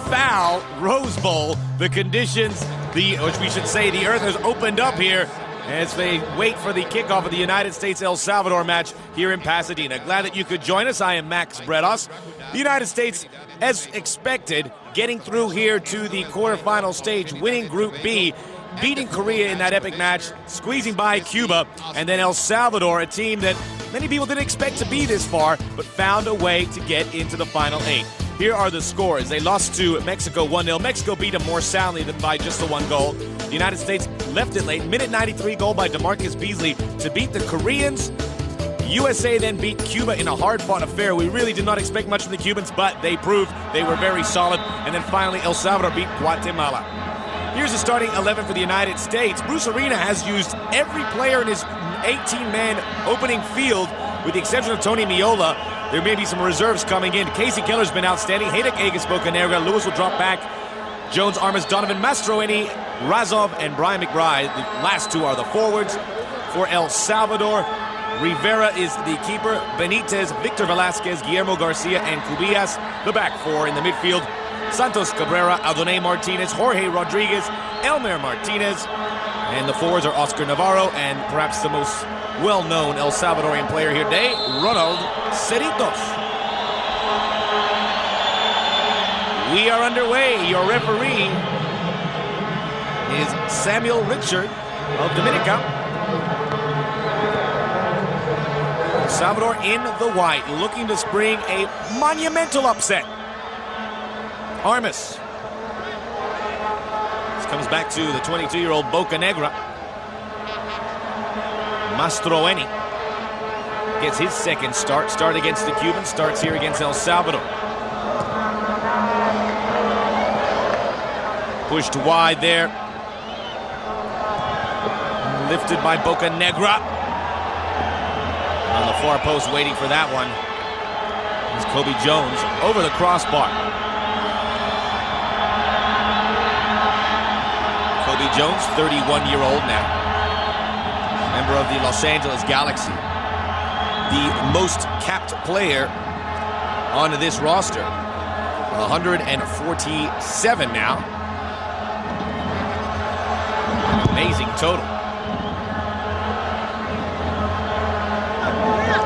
foul Rose Bowl. The conditions, which we should say the earth has opened up here as they wait for the kickoff of the United States-El Salvador match here in Pasadena. Glad that you could join us. I am McBRIDE'S. The United States, as expected, getting through here to the quarterfinal stage, winning Group B, beating Korea in that epic match, squeezing by Cuba, and then El Salvador, a team that many people didn't expect to be this far, but found a way to get into the final 8. Here are the scores. They lost to Mexico 1-0. Mexico beat them more soundly than by just the 1 goal. The United States left it late. Minute 93 goal by DeMarcus Beasley to beat the Koreans. USA then beat Cuba in a hard-fought affair. We really did not expect much from the Cubans, but they proved they were very solid. And then finally, El Salvador beat Guatemala. Here's the starting 11 for the United States. Bruce Arena has used every player in his 18-man opening field, with the exception of Tony Miola. There may be some reserves coming in. Casey Keller's been outstanding. Hejduk Agus Bocanegra. Lewis will drop back. Jones, Armas, Donovan, Mastroeni, Razov, and Brian McBride. The last 2 are the forwards. For El Salvador, Rivera is the keeper. Benitez, Victor Velasquez, Guillermo Garcia, and Cubillas. The back 4 in the midfield. Santos Cabrera, Aldonay Martinez, Jorge Rodriguez, Elmer Martinez. And the forwards are Oscar Navarro and perhaps the most well-known El Salvadorian player here today, Ronald Cerritos. We are underway. Your referee is Samuel Richard of Dominica. El Salvador in the white, looking to spring a monumental upset. Armas. This comes back to the 22-year-old Bocanegra. Mastroeni gets his second start. Start against the Cubans, starts here against El Salvador. Pushed wide there. Lifted by Bocanegra. On the far post, waiting for that one, is Kobe Jones over the crossbar. Kobe Jones, 31-year-old now. Member of the Los Angeles Galaxy. The most capped player on this roster. 147 now. Amazing total.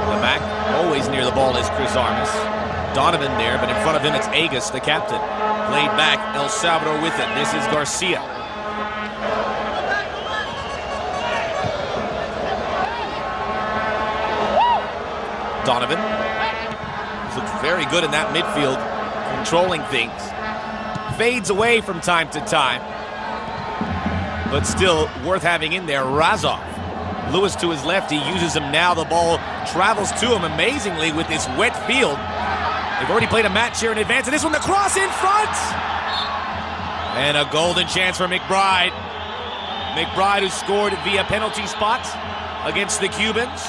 The back, always near the ball, is Chris Armas. Donovan there, but in front of him it's Agus, the captain. Played back, El Salvador with it. This is Garcia. Donovan. He's looked very good in that midfield, controlling things. Fades away from time to time, but still worth having in there. Razov. Lewis to his left, he uses him now. The ball travels to him amazingly with this wet field. They've already played a match here in advance, and this one, the cross in front! And a golden chance for McBride. McBride, who scored via penalty spot against the Cubans.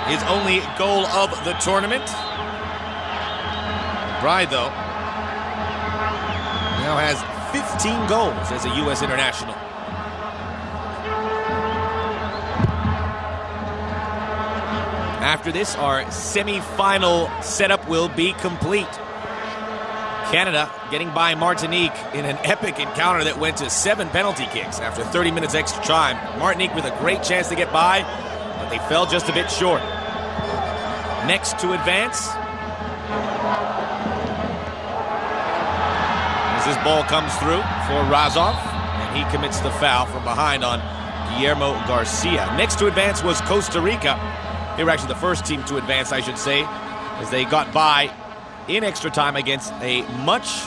His only goal of the tournament. McBride, though, now has 15 goals as a U.S. international. After this, our semi-final setup will be complete. Canada getting by Martinique in an epic encounter that went to 7 penalty kicks after 30 minutes extra time. Martinique with a great chance to get by, but they fell just a bit short. Next to advance, as this ball comes through for Razov, and he commits the foul from behind on Guillermo Garcia. Next to advance was Costa Rica. They were actually the first team to advance, I should say, as they got by in extra time against a much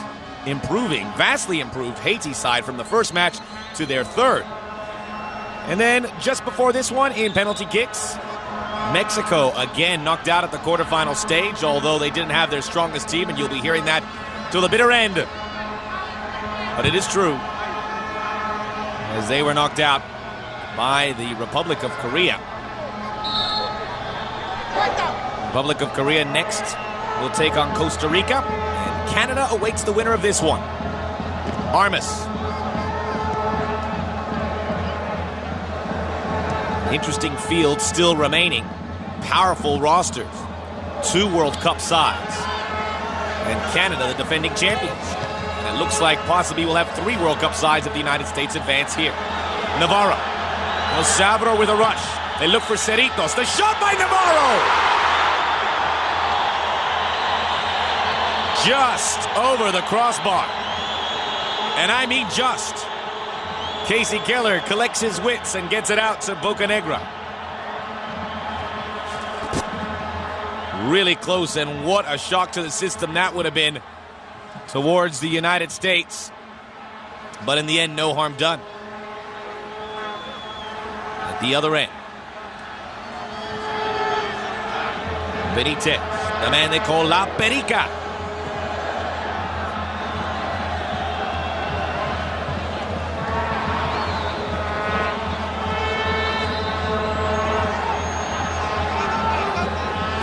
improving, vastly improved Haiti side from the first match to their third. And then just before this one, in penalty kicks, Mexico again knocked out at the quarterfinal stage, although they didn't have their strongest team, and you'll be hearing that till the bitter end. But it is true, as they were knocked out by the Republic of Korea. Republic of Korea next will take on Costa Rica, and Canada awaits the winner of this one. Armas. Interesting field still remaining. Powerful rosters. 2 World Cup sides. And Canada, the defending champions. And it looks like possibly we'll have 3 World Cup sides of the United States advance here. Navarro. El Salvador with a rush. They look for Cerritos. The shot by Navarro! Just over the crossbar. And I mean just. Casey Keller collects his wits and gets it out to Bocanegra. Really close, and what a shock to the system that would have been towards the United States. But in the end, no harm done. At the other end, Benitez, the man they call La Perica.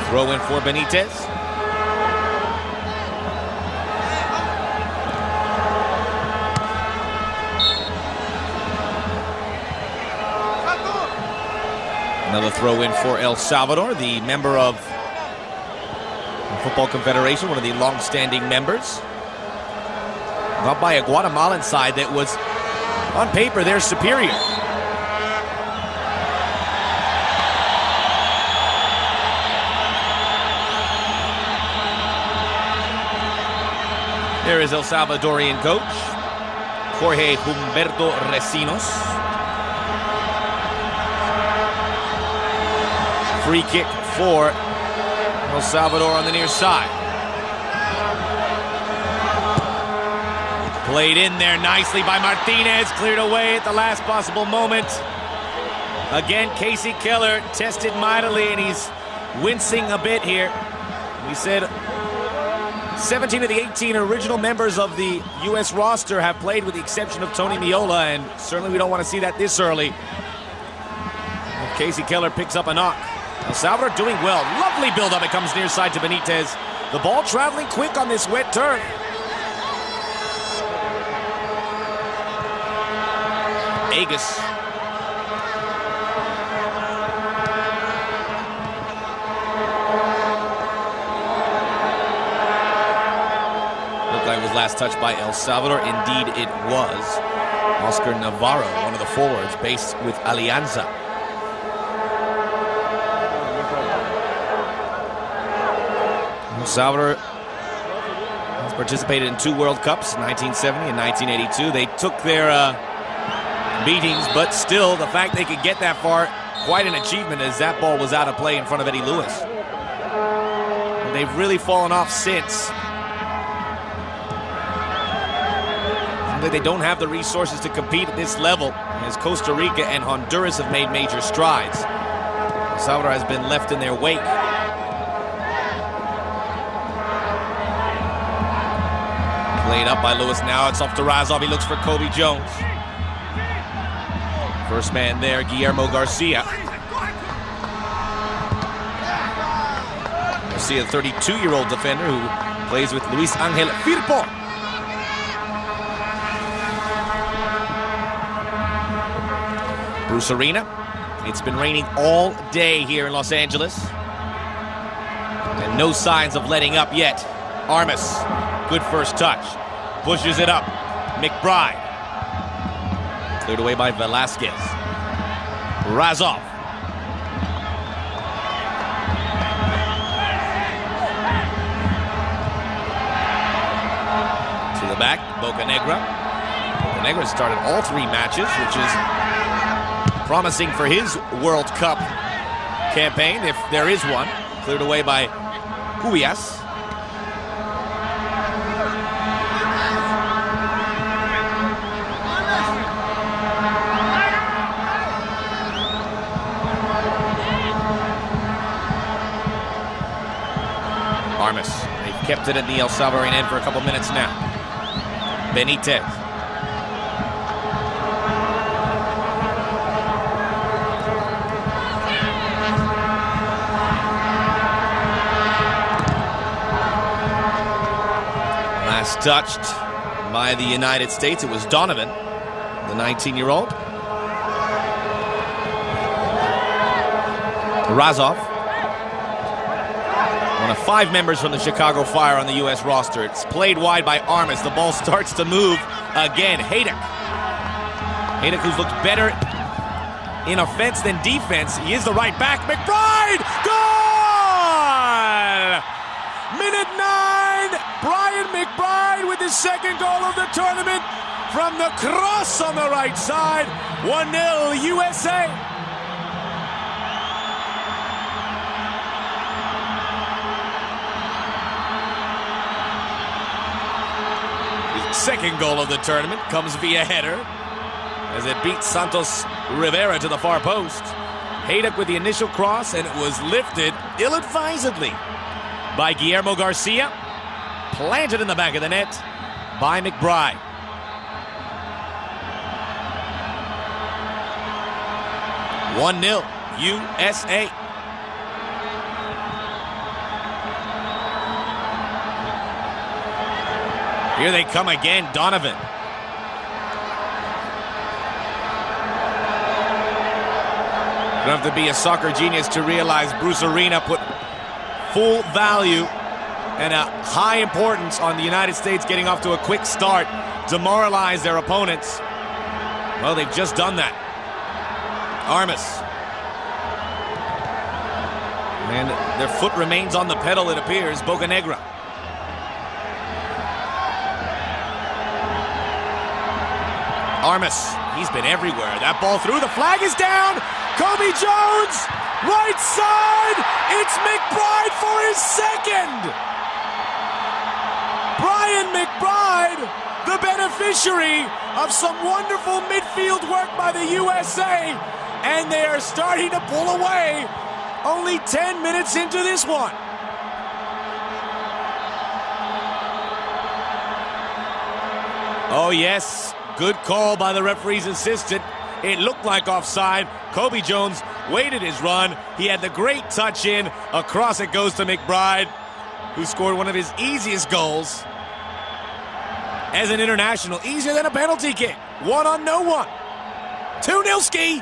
Throw in for Benitez. Another throw in for El Salvador, the member of the Football Confederation, one of the long-standing members. Not by a Guatemalan side that was, on paper, they're superior. There is El Salvadorian coach, Jorge Humberto Recinos. Free kick for El Salvador on the near side. Played in there nicely by Martinez, cleared away at the last possible moment. Again, Casey Keller tested mightily, and he's wincing a bit here. We said 17 of the 18 original members of the U.S. roster have played, with the exception of Tony Meola, and certainly we don't want to see that this early. If Casey Keller picks up a knock. El Salvador doing well. Lovely build-up. It comes near side to Benitez. The ball traveling quick on this wet turf. Agus. Looked like it was last touched by El Salvador. Indeed, it was. Oscar Navarro, one of the forwards, based with Alianza. El Salvador has participated in 2 World Cups, 1970 and 1982. They took their beatings, but still, the fact they could get that far, quite an achievement, as that ball was out of play in front of Eddie Lewis. And they've really fallen off since. They don't have the resources to compete at this level, as Costa Rica and Honduras have made major strides. El Salvador has been left in their wake. Played up by Lewis. Now it's off to Razov. He looks for Kobe Jones. First man there, Guillermo Garcia. Garcia, the 32-year-old defender who plays with Luis Angel Firpo. Bruce Arena. It's been raining all day here in Los Angeles. And no signs of letting up yet. Armas, good first touch. Pushes it up. McBride. Cleared away by Velasquez. Razov. To the back, Bocanegra. Bocanegra started all 3 matches, which is promising for his World Cup campaign, if there is one. Cleared away by Cubillas. Armas. They've kept it at the El Salvadorian end for a couple minutes now. Benitez. Last touched by the United States. It was Donovan, the 19-year-old. Razov. One One of 5 members from the Chicago Fire on the U.S. roster. It's played wide by Armas. The ball starts to move again. Haydock, who's looked better in offense than defense. He is the right back. McBride! Goal! Minute 9. Brian McBride with his second goal of the tournament from the cross on the right side. 1-0 USA. Second goal of the tournament comes via header as it beats Santos Rivera to the far post. Haydock with the initial cross, and it was lifted ill-advisedly by Guillermo Garcia. Planted in the back of the net by McBride. (1-0) USA. Here they come again, Donovan. You don't have to be a soccer genius to realize Bruce Arena put full value and a high importance on the United States getting off to a quick start, demoralize their opponents. Well, they've just done that. Armas. And their foot remains on the pedal, it appears. Bocanegra. Armas, he's been everywhere. That ball through, the flag is down. Kobe Jones, right side. It's McBride for his second. Brian McBride, the beneficiary of some wonderful midfield work by the USA, and they are starting to pull away. Only 10 minutes into this one. Oh yes. Good call by the referee's assistant. It looked like offside. Kobe Jones waited his run. He had the great touch in. Across it goes to McBride, who scored one of his easiest goals as an international. Easier than a penalty kick. 1 on no one. 2-0 ski.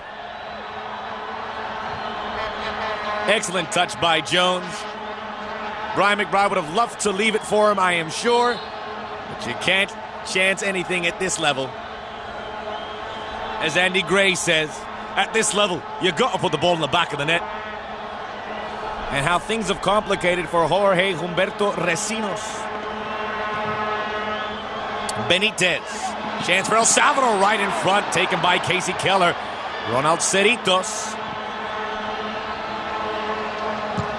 Excellent touch by Jones. Brian McBride would have loved to leave it for him, I am sure. But you can't chance anything at this level. As Andy Gray says, at this level, you got to put the ball in the back of the net. And how things have complicated for Jorge Humberto Recinos. Benitez. Chance for El Salvador right in front, taken by Casey Keller. Ronald Cerritos.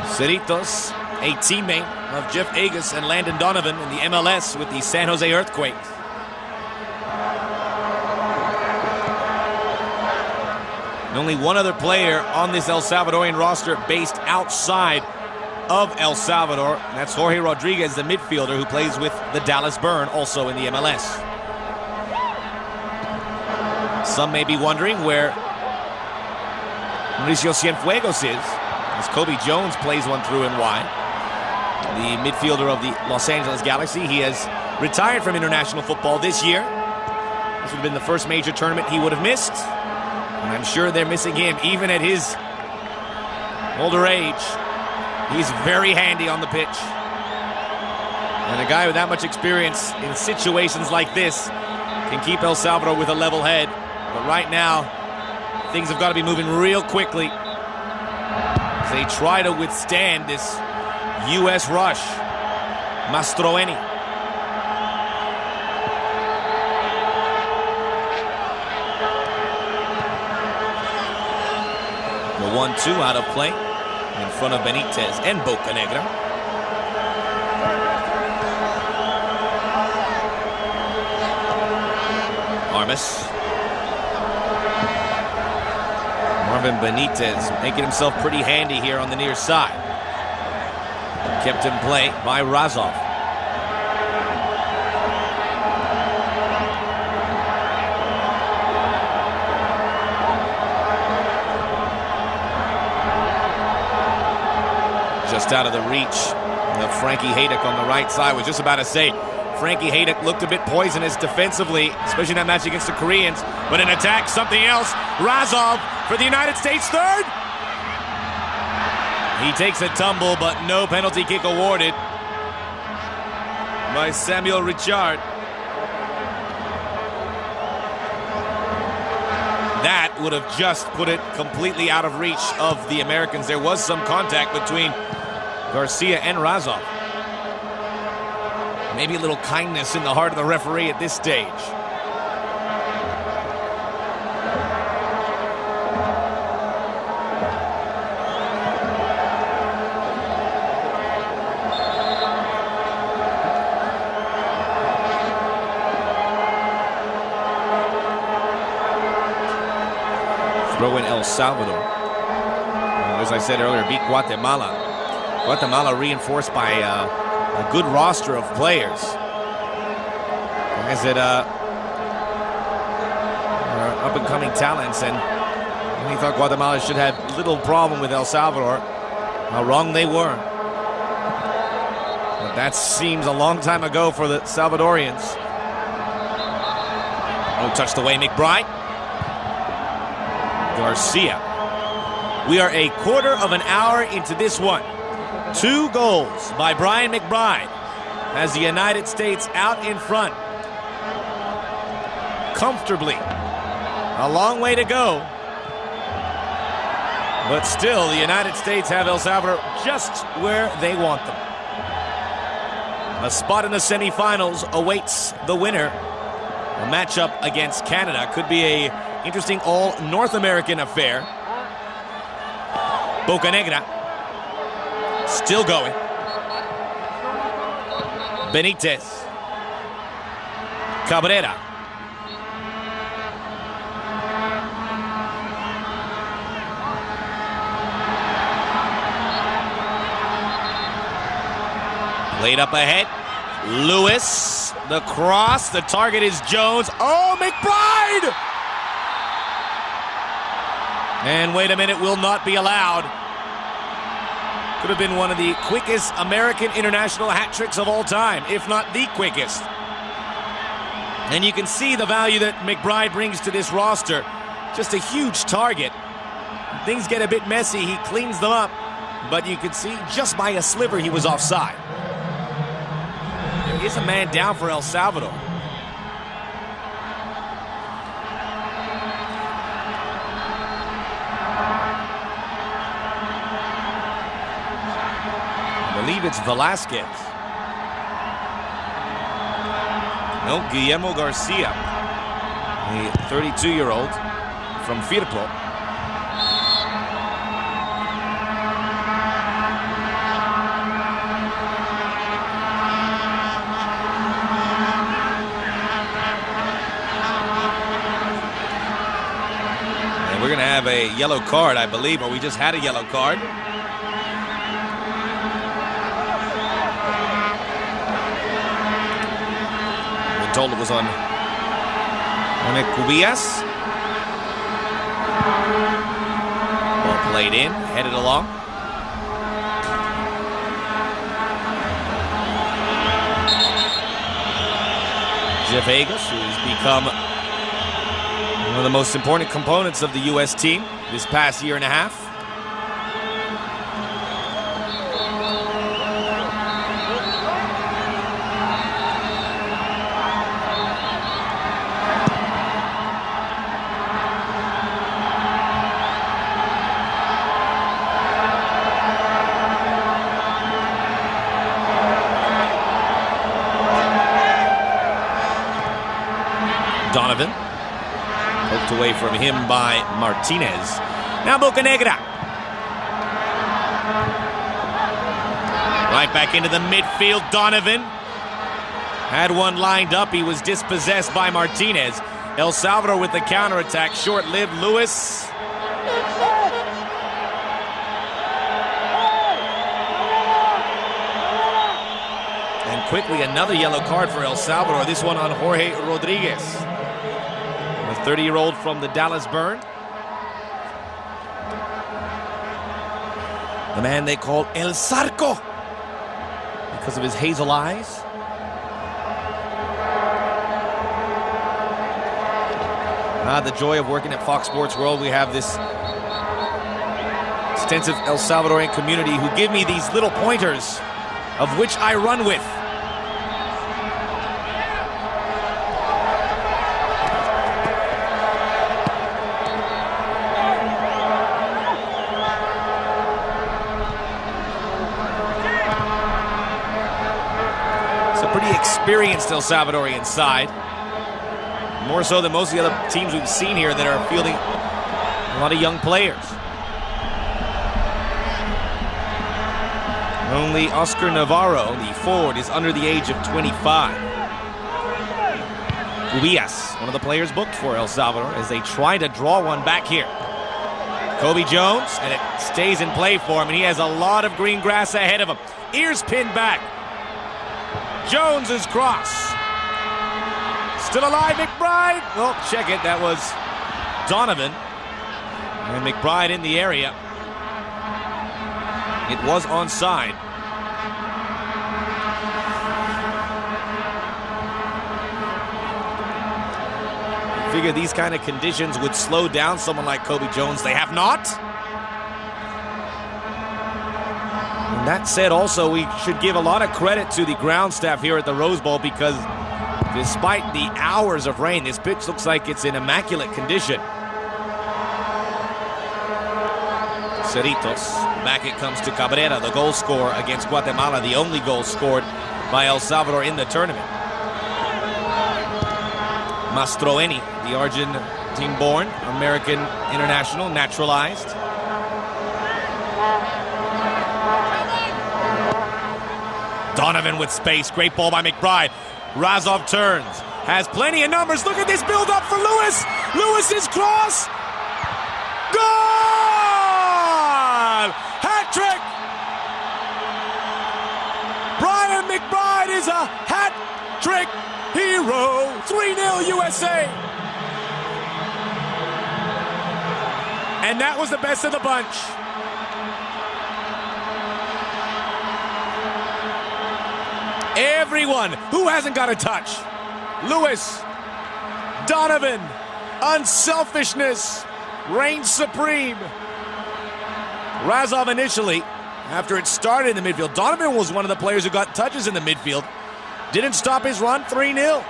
Cerritos, a teammate of Jeff Agus and Landon Donovan in the MLS with the San Jose Earthquakes. And only one other player on this El Salvadorian roster based outside of El Salvador, and that's Jorge Rodriguez, the midfielder who plays with the Dallas Burn, also in the MLS. Some may be wondering where Mauricio Cienfuegos is, as Kobe Jones plays one through and wide. The midfielder of the Los Angeles Galaxy. He has retired from international football this year. This would have been the first major tournament he would have missed. And I'm sure they're missing him, even at his older age. He's very handy on the pitch. And a guy with that much experience in situations like this can keep El Salvador with a level head. But right now, things have got to be moving real quickly as they try to withstand this U.S. rush. Mastroeni. The 1-2 out of play in front of Benitez and Bocanegra. Armas. Marvin Benitez making himself pretty handy here on the near side. Kept in play by Razov. Just out of the reach of Frankie Haydock on the right side. Was just about to say, Frankie Haydock looked a bit poisonous defensively, especially in that match against the Koreans. But in attack, something else. Razov for the United States third. He takes a tumble, but no penalty kick awarded by Samuel Richard. That would have just put it completely out of reach of the Americans. There was some contact between Garcia and Razov. Maybe a little kindness in the heart of the referee at this stage. Throw in El Salvador. As I said earlier, beat Guatemala. Guatemala reinforced by a good roster of players. Guys that are up-and-coming talents, and we thought Guatemala should have little problem with El Salvador. How wrong they were. But that seems a long time ago for the Salvadorians. Oh, touched away McBride. Garcia. We are a quarter of an hour into this one. 2 goals by Brian McBride has the United States out in front. Comfortably. A long way to go. But still, the United States have El Salvador just where they want them. A spot in the semifinals awaits the winner. A matchup against Canada could be a interesting all-North American affair. Bocanegra still going. Benitez. Cabrera. Played up ahead. Lewis. The cross. The target is Jones. Oh, McBride! And wait a minute, will not be allowed. Could have been one of the quickest American international hat tricks of all time, if not the quickest. And you can see the value that McBride brings to this roster. Just a huge target. Things get a bit messy, he cleans them up, but you can see just by a sliver he was offside. There is a man down for El Salvador. I believe it's Velasquez. No, Guillermo Garcia, a 32-year-old from Firpo. And we're going to have a yellow card, I believe, or we just had a yellow card. Told it was on Cubillas. Ball played in, headed along. Jeff Agus, who's become one of the most important components of the U.S. team this past year and a half. Donovan, poked away from him by Martinez. Now Bocanegra. Right back into the midfield, Donovan. Had one lined up, he was dispossessed by Martinez. El Salvador with the counterattack, short-lived. Lewis. And quickly another yellow card for El Salvador, this one on Jorge Rodriguez. A 30-year-old from the Dallas Burn. The man they call El Zarco because of his hazel eyes. The joy of working at Fox Sports World. We have this extensive El Salvadorian community who give me these little pointers of which I run with. It's a pretty experienced El Salvadorian side. More so than most of the other teams we've seen here that are fielding a lot of young players. Only Oscar Navarro, the forward, is under the age of 25. Ubias, one of the players booked for El Salvador, as they try to draw one back here. Kobe Jones, and it stays in play for him, and he has a lot of green grass ahead of him. Ears pinned back. Jones's cross. Still alive, McBride. Well, check it. That was Donovan. And McBride in the area. It was onside. Figure these kind of conditions would slow down someone like Kobe Jones. They have not. And that said, also, we should give a lot of credit to the ground staff here at the Rose Bowl, because despite the hours of rain, this pitch looks like it's in immaculate condition. Cerritos. Back it comes to Cabrera, the goal scorer against Guatemala, the only goal scored by El Salvador in the tournament. Mastroeni, the Argentine-born American international, naturalized. Donovan with space. Great ball by McBride. Razov turns. Has plenty of numbers. Look at this build-up for Lewis. Lewis's cross. Goal! Hat trick! Brian McBride is a hat trick hero. 3-0 USA. And that was the best of the bunch. Everyone who hasn't got a touch. Lewis, Donovan, unselfishness reigns supreme. Razov initially, after it started in the midfield. Donovan was one of the players who got touches in the midfield. Didn't stop his run, 3-0.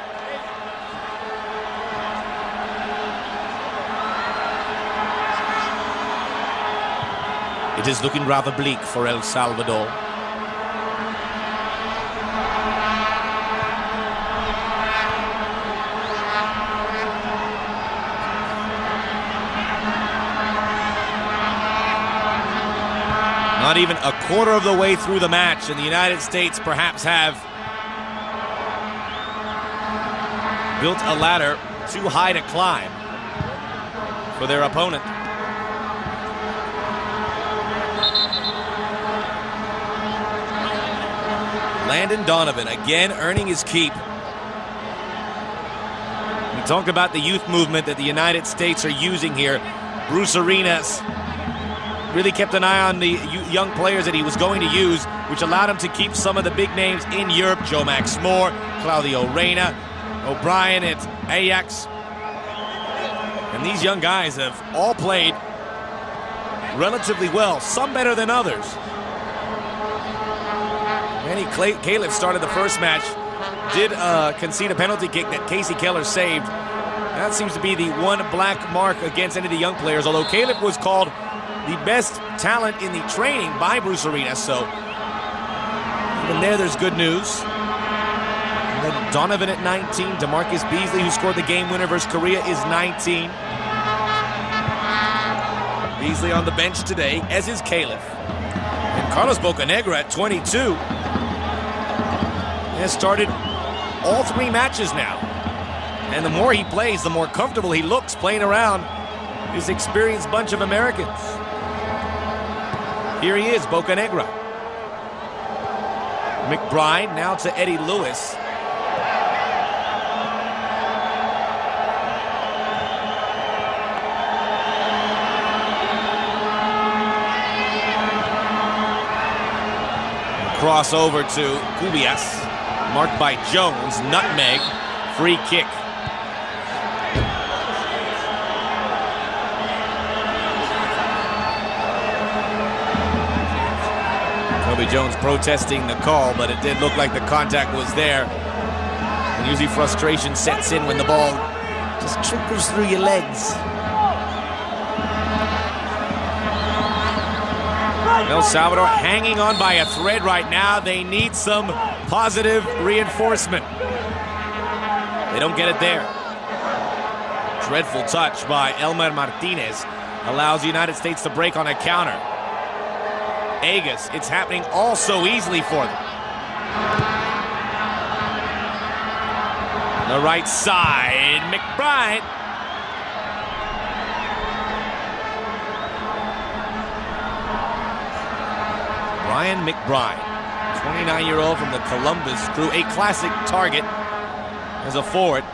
It is looking rather bleak for El Salvador. Not even a quarter of the way through the match, and the United States perhaps have built a ladder too high to climb for their opponent. Landon Donovan again earning his keep. We talk about the youth movement that the United States are using here. Bruce Arenas really kept an eye on the young players that he was going to use, which allowed him to keep some of the big names in Europe. Joe Max Moore, Claudio Reyna, O'Brien at Ajax. And these young guys have all played relatively well, some better than others. Manny Caleb started the first match, did concede a penalty kick that Casey Keller saved. That seems to be the one black mark against any of the young players, although Caleb was called the best talent in the training by Bruce Arenas, so even there's good news. And then Donovan at 19, DeMarcus Beasley, who scored the game winner versus Korea, is 19. Beasley on the bench today, as is Caleb. And Carlos Bocanegra at 22 has started all three matches now. And the more he plays, the more comfortable he looks playing around this experienced bunch of Americans. Here he is, Bocanegra. McBride now to Eddie Lewis. Cross over to Ubias, marked by Jones, nutmeg, free kick. Bobby Jones protesting the call, but it did look like the contact was there. And usually frustration sets in when the ball just trickles through your legs. El Salvador hanging on by a thread right now. They need some positive reinforcement. They don't get it there. Dreadful touch by Elmer Martinez allows the United States to break on a counter. Agas, it's happening all so easily for them. The right side, McBride. Brian McBride, 29-year-old from the Columbus crew, a classic target as a forward.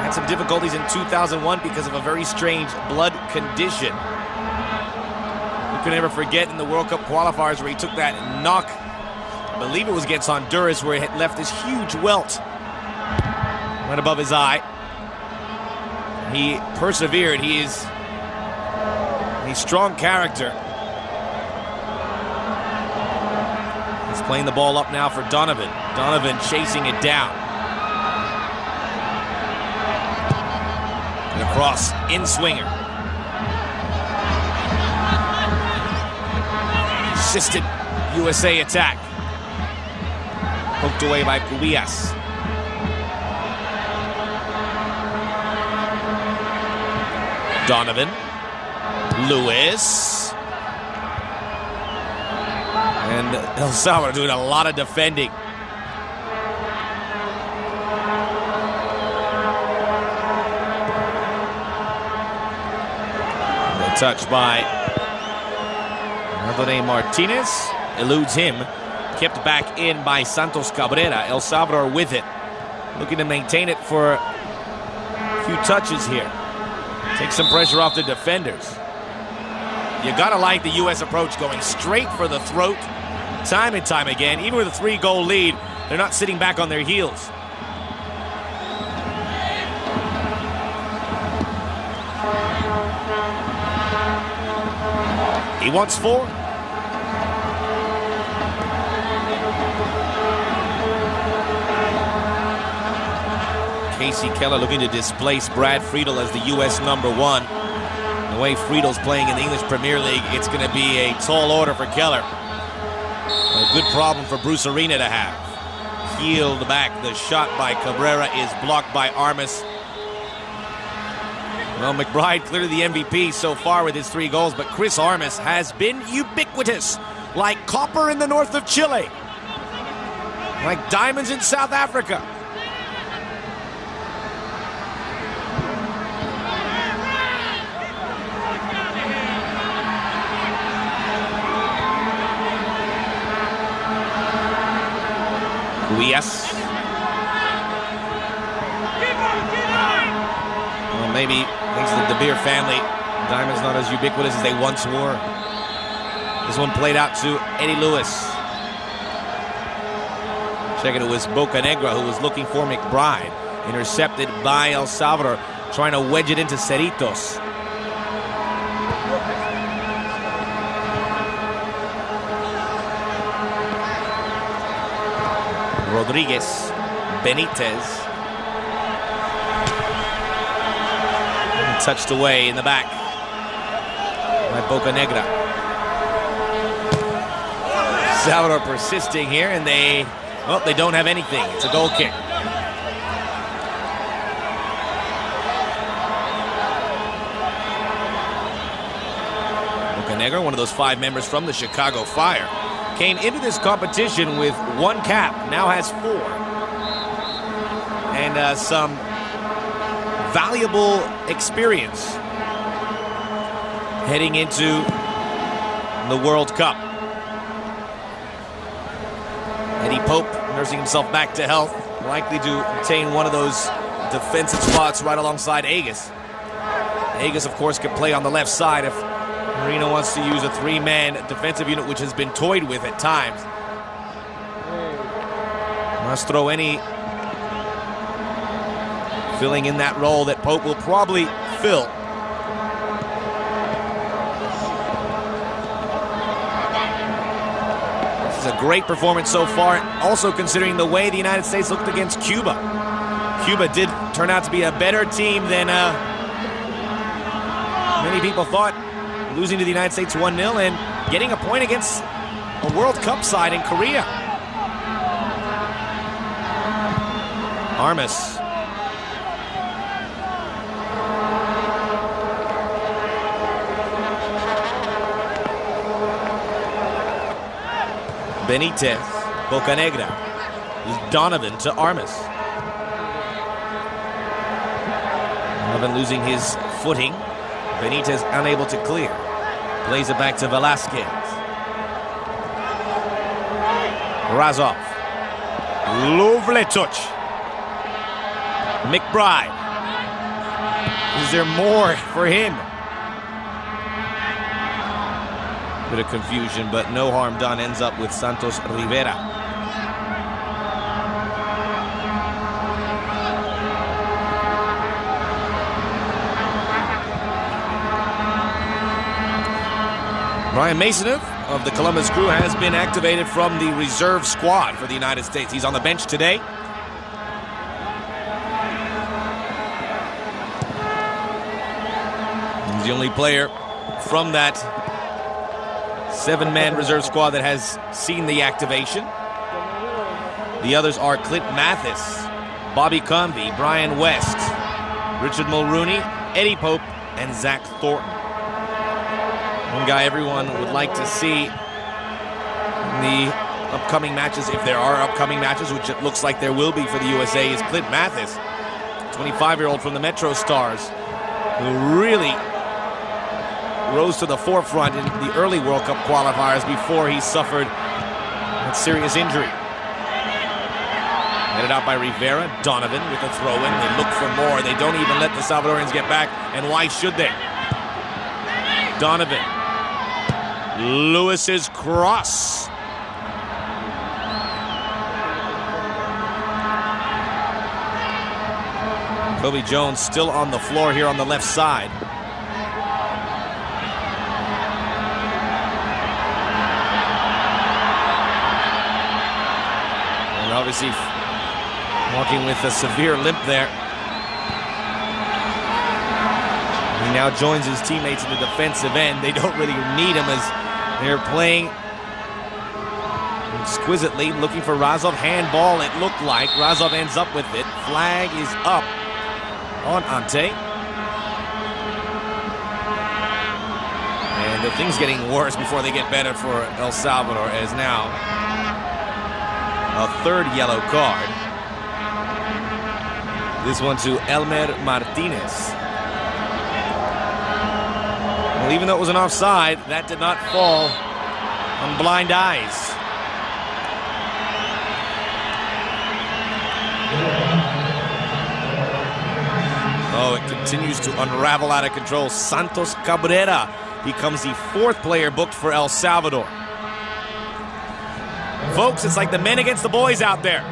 Had some difficulties in 2001 because of a very strange blood condition. You can never forget in the World Cup qualifiers where he took that knock, I believe it was against Honduras, where he had left this huge welt right above his eye. He persevered. He's strong character. He's playing the ball up now for Donovan. Donovan chasing it down. And across, in-swinger. Assisted USA attack. Poked away by Cubillas. Donovan. Lewis. And El Salvador doing a lot of defending. The touch by Anthony Martinez. Eludes him. Kept back in by Santos Cabrera. El Salvador with it. Looking to maintain it for a few touches here. Take some pressure off the defenders. You gotta like the U.S. approach, going straight for the throat time and time again. Even with a 3-goal lead, they're not sitting back on their heels. He wants 4. Casey Keller looking to displace Brad Friedel as the U.S. #1. The way Friedel's playing in the English Premier League, it's going to be a tall order for Keller. A good problem for Bruce Arena to have. Heeled back. The shot by Cabrera is blocked by Armas. Well, McBride clearly the MVP so far with his 3 goals, but Chris Armas has been ubiquitous, like copper in the north of Chile, like diamonds in South Africa. Yes. Well, maybe thanks to the De Beer family, diamonds not as ubiquitous as they once were. This one played out to Eddie Lewis. Checking it was Bocanegra who was looking for McBride. Intercepted by El Salvador, trying to wedge it into Cerritos. Rodriguez, Benitez. Touched away in the back by Bocanegra. Salvador persisting here, and they don't have anything. It's a goal kick. Bocanegra, one of those 5 members from the Chicago Fire, came into this competition with 1 cap, now has 4. And some valuable experience heading into the World Cup. Eddie Pope nursing himself back to health, likely to obtain one of those defensive spots right alongside Agas. Agas, of course, can play on the left side if Marino wants to use a 3-man defensive unit, which has been toyed with at times. Mastroeni filling in that role that Pope will probably fill. This is a great performance so far, also considering the way the United States looked against Cuba. Cuba did turn out to be a better team than many people thought, losing to the United States 1-0 and getting a point against a World Cup side in Korea. Armas. Benitez, Bocanegra. Donovan to Armas. Donovan losing his footing. Benitez unable to clear. Plays it back to Velasquez. Razov. Lovely touch. McBride. Is there more for him? Bit of confusion, but no harm done. Ends up with Santos Rivera. Brian Masonov of the Columbus Crew has been activated from the reserve squad for the United States. He's on the bench today. He's the only player from that 7-man reserve squad that has seen the activation. The others are Clint Mathis, Bobby Convey, Brian West, Richard Mulrooney, Eddie Pope, and Zach Thornton. One guy everyone would like to see in the upcoming matches, if there are upcoming matches, which it looks like there will be for the USA, is Clint Mathis, 25-year-old from the Metro Stars, who really rose to the forefront in the early World Cup qualifiers before he suffered a serious injury. Headed out by Rivera. Donovan with a throw-in. They look for more. They don't even let the Salvadorians get back, and why should they? Donovan. Lewis's cross. Kobe Jones still on the floor here on the left side. And obviously walking with a severe limp there. He now joins his teammates in the defensive end. They don't really need him as they're playing exquisitely, looking for Razov. Handball, it looked like. Razov ends up with it. Flag is up on Ante. And the thing's getting worse before they get better for El Salvador, as now a third yellow card. This one to Elmer Martinez. Well, even though it was an offside, that did not fall on blind eyes. Oh, it continues to unravel out of control. Santos Cabrera becomes the 4th player booked for El Salvador. Folks, it's like the men against the boys out there.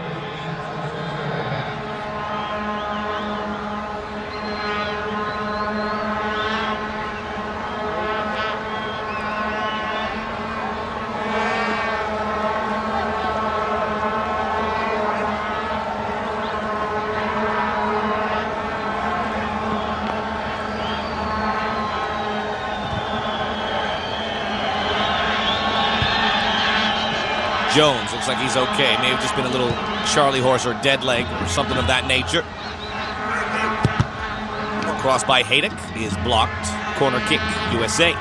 Jones looks like he's okay. May have just been a little Charlie horse or dead leg or something of that nature. Cross by Haydick is blocked. Corner kick, USA.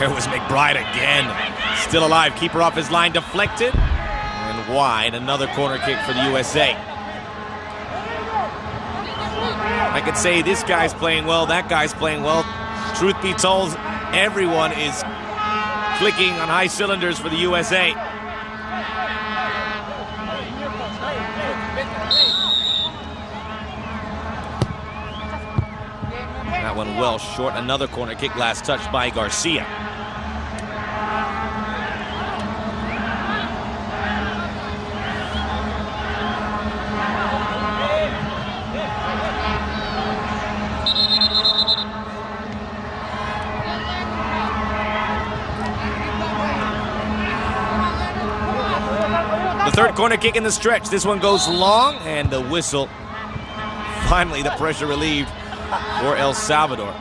There was McBride again. Still alive. Keeper off his line. Deflected. And wide. Another corner kick for the USA. I could say this guy's playing well, that guy's playing well. Truth be told, everyone is clicking on high cylinders for the USA. That one well short. Another corner kick, last touch by Garcia. The third corner kick in the stretch. This one goes long, and the whistle. Finally, the pressure relieved for El Salvador.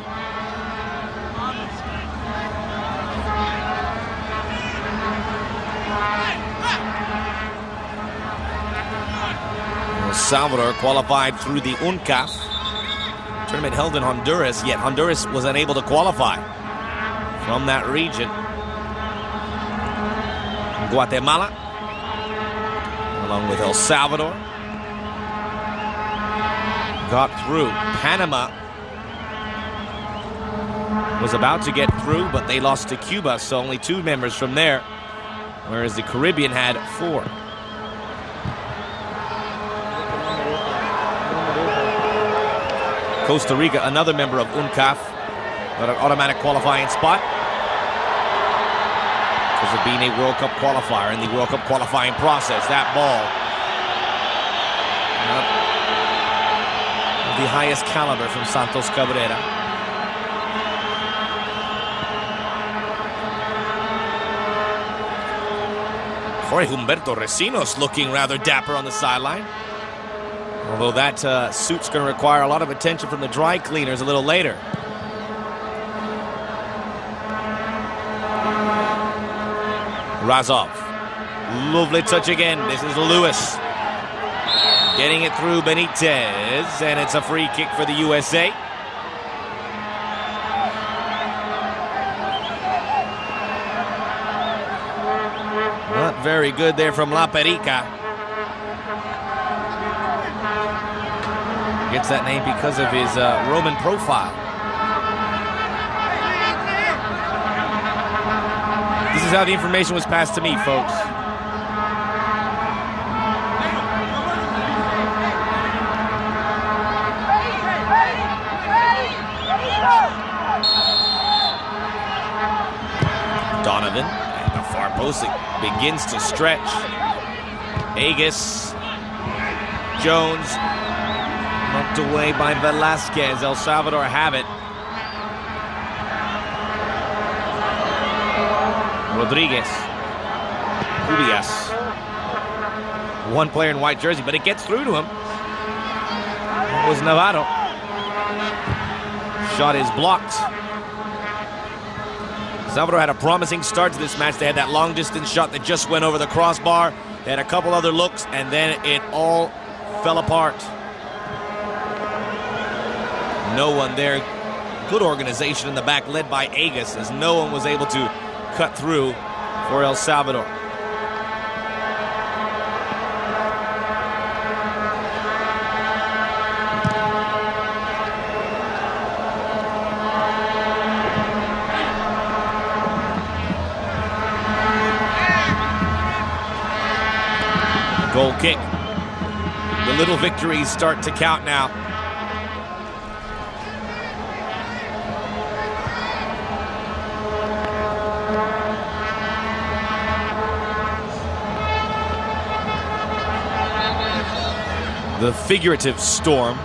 El Salvador qualified through the CONCACAF tournament held in Honduras, yet Honduras was unable to qualify from that region. Guatemala, along with El Salvador, got through. Panama was about to get through, but they lost to Cuba, so only 2 members from there, whereas the Caribbean had 4. Costa Rica, another member of CONCACAF, got an automatic qualifying spot because of being a World Cup qualifier in the World Cup qualifying process. That ball, the highest caliber from Santos Cabrera. Jorge Humberto Recinos looking rather dapper on the sideline. Although that suit's going to require a lot of attention from the dry cleaners a little later. Razov. Lovely touch again. This is Lewis. Getting it through Benitez, and it's a free kick for the USA. Not very good there from La Perica. Gets that name because of his Roman profile. This is how the information was passed to me, folks. Donovan at the far post begins to stretch. Agus, Jones, knocked away by Velasquez. El Salvador have it. Rodriguez, Cubillas, one player in white jersey, but it gets through to him. It was Navarro. Shot is blocked. Salvador had a promising start to this match. They had that long distance shot that just went over the crossbar. They had a couple other looks, and then it all fell apart. No one there. Good organization in the back, led by Agus, as no one was able to cut through for El Salvador. Goal kick. The little victories start to count now. The figurative storm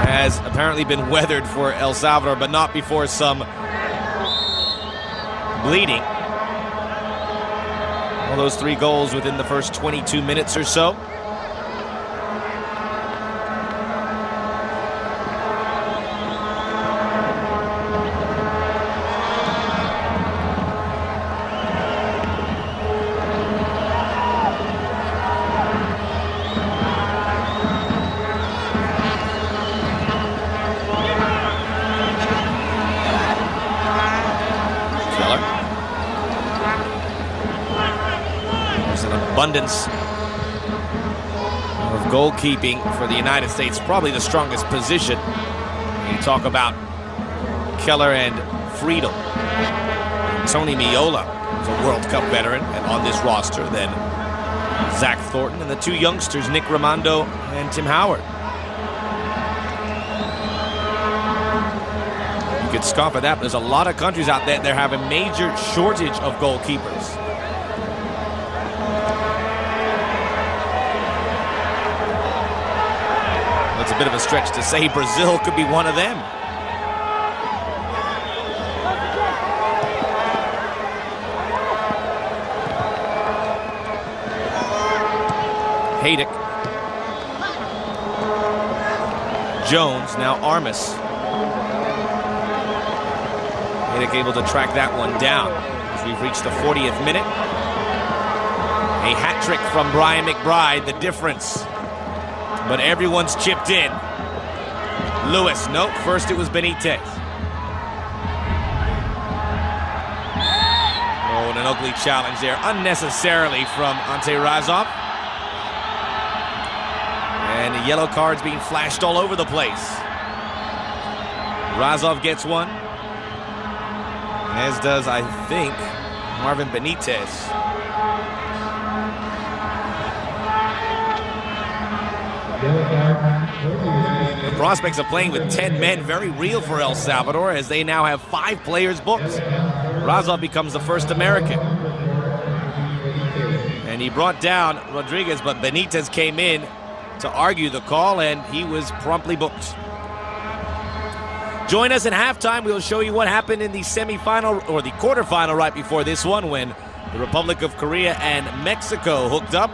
has apparently been weathered for El Salvador, but not before some bleeding. All those 3 goals within the first 22 minutes or so. Abundance of goalkeeping for the United States, probably the strongest position. You talk about Keller and Friedel. Tony Miola is a World Cup veteran and on this roster. Then Zach Thornton and the 2 youngsters, Nick Rimando and Tim Howard. You could scoff at that, but there's a lot of countries out there that have a major shortage of goalkeepers. That's a bit of a stretch to say Brazil could be one of them. Haydick. Jones, now Armas. Haydick able to track that one down as we've reached the 40th minute. A hat trick from Brian McBride, the difference. But everyone's chipped in. Lewis, nope, first it was Benitez. Oh, and an ugly challenge there, unnecessarily from Ante Razov. And the yellow cards being flashed all over the place. Razov gets one. As does, I think, Marvin Benitez. The prospects of playing with 10 men, very real for El Salvador, as they now have 5 players booked. Razov becomes the first American. And he brought down Rodriguez, but Benitez came in to argue the call, and he was promptly booked. Join us in halftime. We'll show you what happened in the semifinal, or the quarterfinal right before this one, when the Republic of Korea and Mexico hooked up.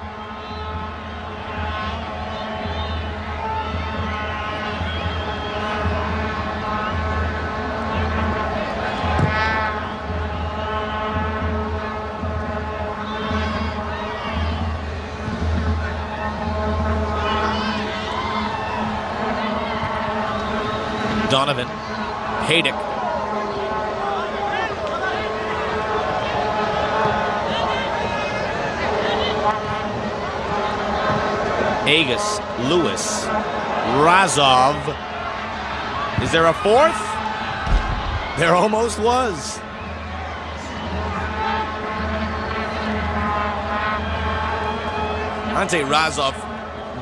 Donovan, Haydick. Agus, Lewis, Razov. Is there a fourth? There almost was. Ante Razov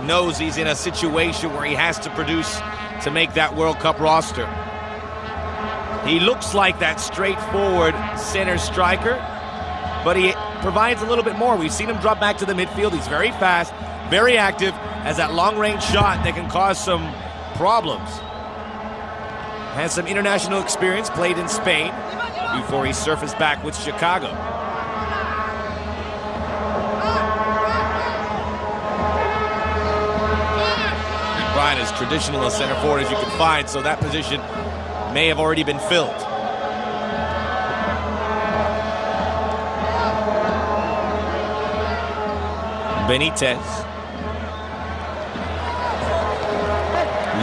knows he's in a situation where he has to produce to make that World Cup roster. He looks like that straightforward center striker, but he provides a little bit more. We've seen him drop back to the midfield. He's very fast, very active, has that long-range shot that can cause some problems. Has some international experience, played in Spain before he surfaced back with Chicago. Brian is traditional a center forward as you can find, so that position may have already been filled. Benitez.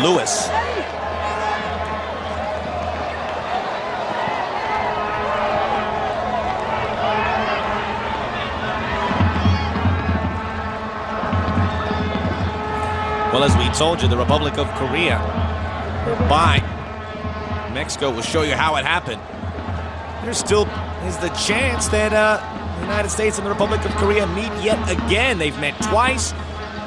Lewis. Well, as we told you, the Republic of Korea by Mexico will show you how it happened. There still is the chance that the United States and the Republic of Korea meet yet again. They've met twice,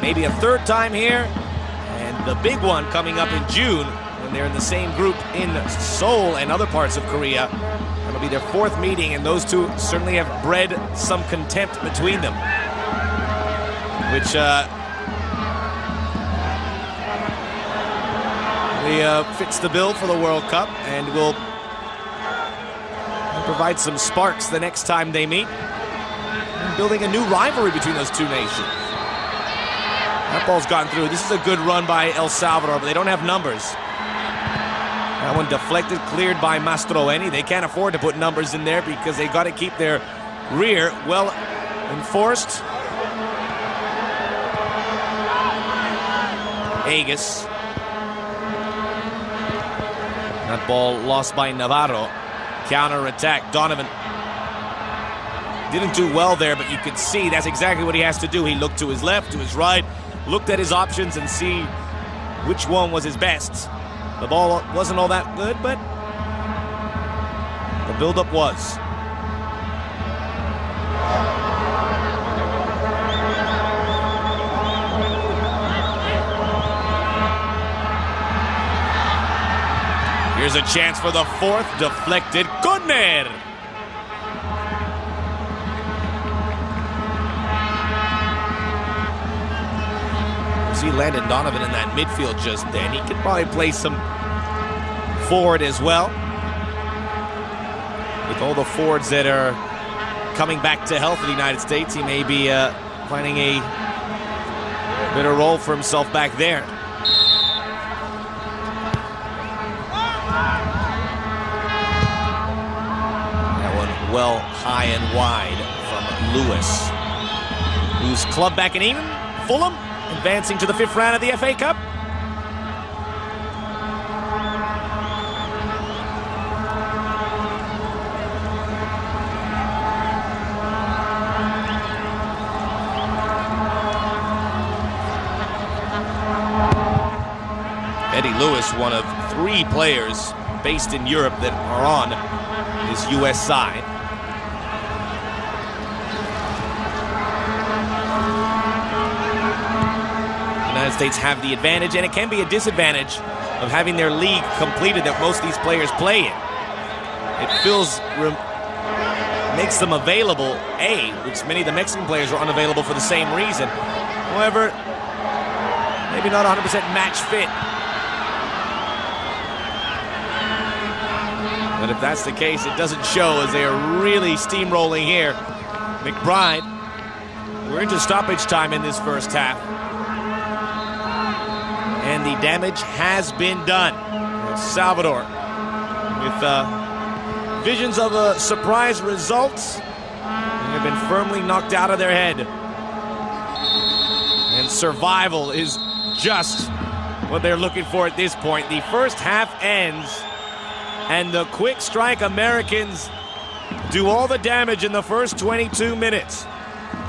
maybe a third time here, and the big one coming up in June when they're in the same group in Seoul and other parts of Korea. That'll be their 4th meeting, and those two certainly have bred some contempt between them, which fits the bill for the World Cup and will provide some sparks the next time they meet, and building a new rivalry between those two nations. That ball's gone through. This is a good run by El Salvador, but they don't have numbers. That one deflected, cleared by Mastroeni. They can't afford to put numbers in there because they got to keep their rear well enforced. Agus. That ball lost by Navarro. Counter-attack. Donovan didn't do well there, but you could see that's exactly what he has to do. He looked to his left, to his right, looked at his options and see which one was his best. The ball wasn't all that good, but the build-up was. Here's a chance for the fourth, deflected corner. See Landon Donovan in that midfield just then. He could probably play some forward as well. With all the forwards that are coming back to health in the United States, he may be finding a better role for himself back there. That one well high and wide from Lewis, who's club back in England, Fulham, advancing to the 5th round of the FA Cup. Eddie Lewis, one of 3 players based in Europe that are on his U.S. side. The United States have the advantage, and it can be a disadvantage of having their league completed that most of these players play in. It makes them available, which many of the Mexican players are unavailable for the same reason. However, maybe not 100% match fit. But if that's the case, it doesn't show, as they are really steamrolling here. McBride, we're into stoppage time in this first half. And the damage has been done. Salvador, with visions of a surprise result, have been firmly knocked out of their head. And survival is just what they're looking for at this point. The first half ends, and the quick strike Americans do all the damage in the first 22 minutes.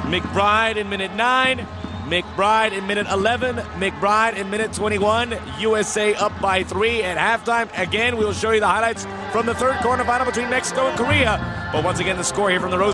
McBride in minute 9, McBride in minute 11, McBride in minute 21. USA up by 3 at halftime. Again, we will show you the highlights from the third quarterfinal between Mexico and Korea. But once again, the score here from the Rose